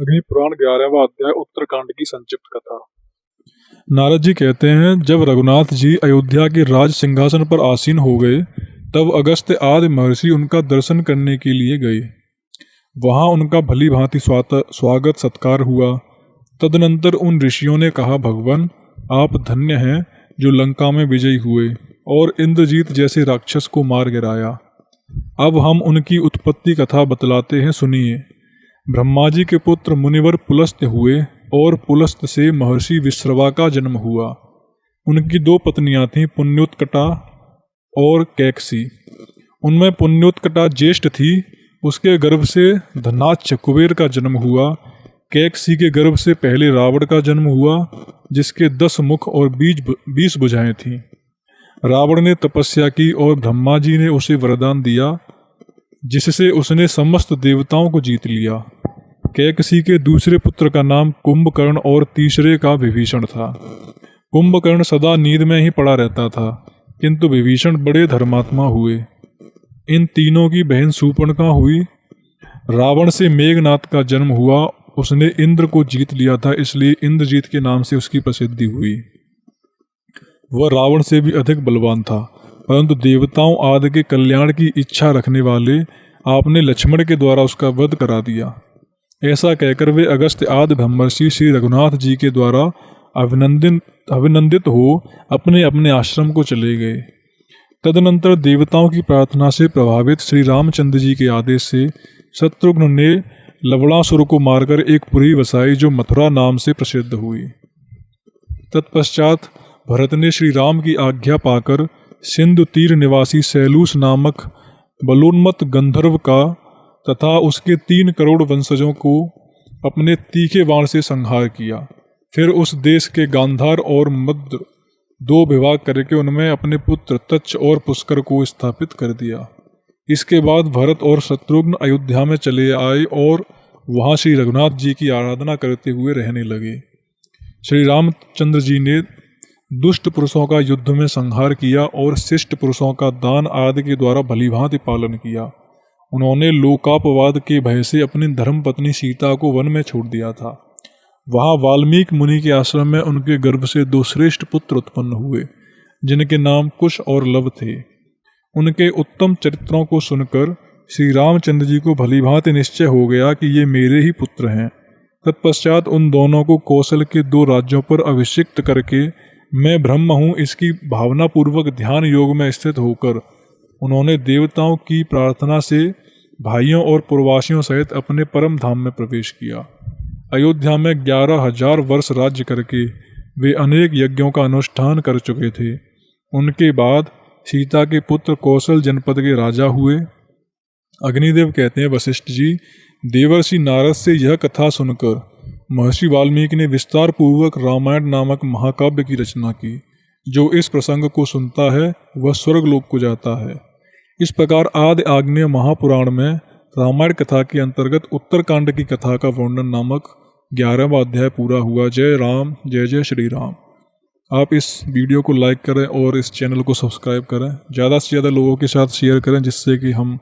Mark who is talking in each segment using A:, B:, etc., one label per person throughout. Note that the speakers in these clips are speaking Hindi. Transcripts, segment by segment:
A: अग्नि पुराण 11वां अध्याय उत्तरकांड की संक्षिप्त कथा। नारद जी कहते हैं, जब रघुनाथ जी अयोध्या के राज सिंहासन पर आसीन हो गए तब अगस्त्य आदि महर्षि उनका दर्शन करने के लिए गए। वहां उनका भली भांति स्वागत सत्कार हुआ। तदनंतर उन ऋषियों ने कहा, भगवान आप धन्य हैं जो लंका में विजयी हुए और इंद्रजीत जैसे राक्षस को मार गिराया। अब हम उनकी उत्पत्ति कथा बतलाते हैं, सुनिए। ब्रह्मा जी के पुत्र मुनिवर पुलस्त्य हुए और पुलस्त्य से महर्षि विश्रवा का जन्म हुआ। उनकी दो पत्नियां थीं, पुण्योत्कटा और कैकसी। उनमें पुण्योत्कटा ज्येष्ठ थी, उसके गर्भ से धनाच्छ कुबेर का जन्म हुआ। कैकसी के गर्भ से पहले रावण का जन्म हुआ, जिसके 10 मुख और 20 भुजाएं थीं। रावण ने तपस्या की और ब्रह्मा जी ने उसे वरदान दिया, जिससे उसने समस्त देवताओं को जीत लिया। कैकसी के दूसरे पुत्र का नाम कुंभकर्ण और तीसरे का विभीषण था। कुंभकर्ण सदा नींद में ही पड़ा रहता था, किंतु विभीषण बड़े धर्मात्मा हुए। इन तीनों की बहन शूर्पणखा हुई। रावण से मेघनाथ का जन्म हुआ, उसने इंद्र को जीत लिया था, इसलिए इंद्रजीत के नाम से उसकी प्रसिद्धि हुई। वह रावण से भी अधिक बलवान था, परंतु देवताओं आदि के कल्याण की इच्छा रखने वाले आपने लक्ष्मण के द्वारा उसका वध करा दिया। ऐसा कहकर वे अगस्त्य आदि ब्रह्मर्षि श्री रघुनाथ जी के द्वारा अभिनंदित हो अपने अपने आश्रम को चले गए। तदनंतर देवताओं की प्रार्थना से प्रभावित श्री रामचंद्र जी के आदेश से शत्रुघ्न ने लवणासुर को मारकर एक पुरी बसाई, जो मथुरा नाम से प्रसिद्ध हुई। तत्पश्चात भरत ने श्री राम की आज्ञा पाकर सिंधु तीर निवासी सैलूस नामक बलोन्मत्त गंधर्व का तथा उसके 3 करोड़ वंशजों को अपने तीखे बाण से संहार किया। फिर उस देश के गांधार और मद्र 2 विभाग करके उनमें अपने पुत्र तच्छ और पुष्कर को स्थापित कर दिया। इसके बाद भरत और शत्रुघ्न अयोध्या में चले आए और वहां श्री रघुनाथ जी की आराधना करते हुए रहने लगे। श्री रामचंद्र जी ने दुष्ट पुरुषों का युद्ध में संहार किया और शिष्ट पुरुषों का दान आदि के द्वारा भलीभांति पालन किया। उन्होंने लोकापवाद के भय से अपनी धर्मपत्नी सीता को वन में छोड़ दिया था। वहां वाल्मीकि मुनि के आश्रम में उनके गर्भ से 2 श्रेष्ठ पुत्र उत्पन्न हुए, जिनके नाम कुश और लव थे। उनके उत्तम चरित्रों को सुनकर श्री रामचंद्र जी को भलीभांति निश्चय हो गया कि ये मेरे ही पुत्र हैं। तत्पश्चात उन दोनों को कौशल के 2 राज्यों पर अभिषिक्त करके मैं ब्रह्म हूँ, इसकी भावनापूर्वक ध्यान योग में स्थित होकर उन्होंने देवताओं की प्रार्थना से भाइयों और पूर्ववासियों सहित अपने परम धाम में प्रवेश किया। अयोध्या में 11,000 वर्ष राज्य करके वे अनेक यज्ञों का अनुष्ठान कर चुके थे। उनके बाद सीता के पुत्र कौशल जनपद के राजा हुए। अग्निदेव कहते हैं, वशिष्ठ जी, देवर्षि नारद से यह कथा सुनकर महर्षि वाल्मीकि ने विस्तार पूर्वक रामायण नामक महाकाव्य की रचना की। जो इस प्रसंग को सुनता है वह स्वर्गलोक को जाता है। इस प्रकार आदि आग्नेय महापुराण में रामायण कथा के अंतर्गत उत्तरकांड की कथा का वर्णन नामक 11वां अध्याय पूरा हुआ। जय राम, जय जय श्री राम। आप इस वीडियो को लाइक करें और इस चैनल को सब्सक्राइब करें। ज़्यादा से ज़्यादा लोगों के साथ शेयर करें, जिससे कि हम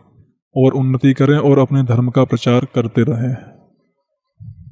A: और उन्नति करें और अपने धर्म का प्रचार करते रहें।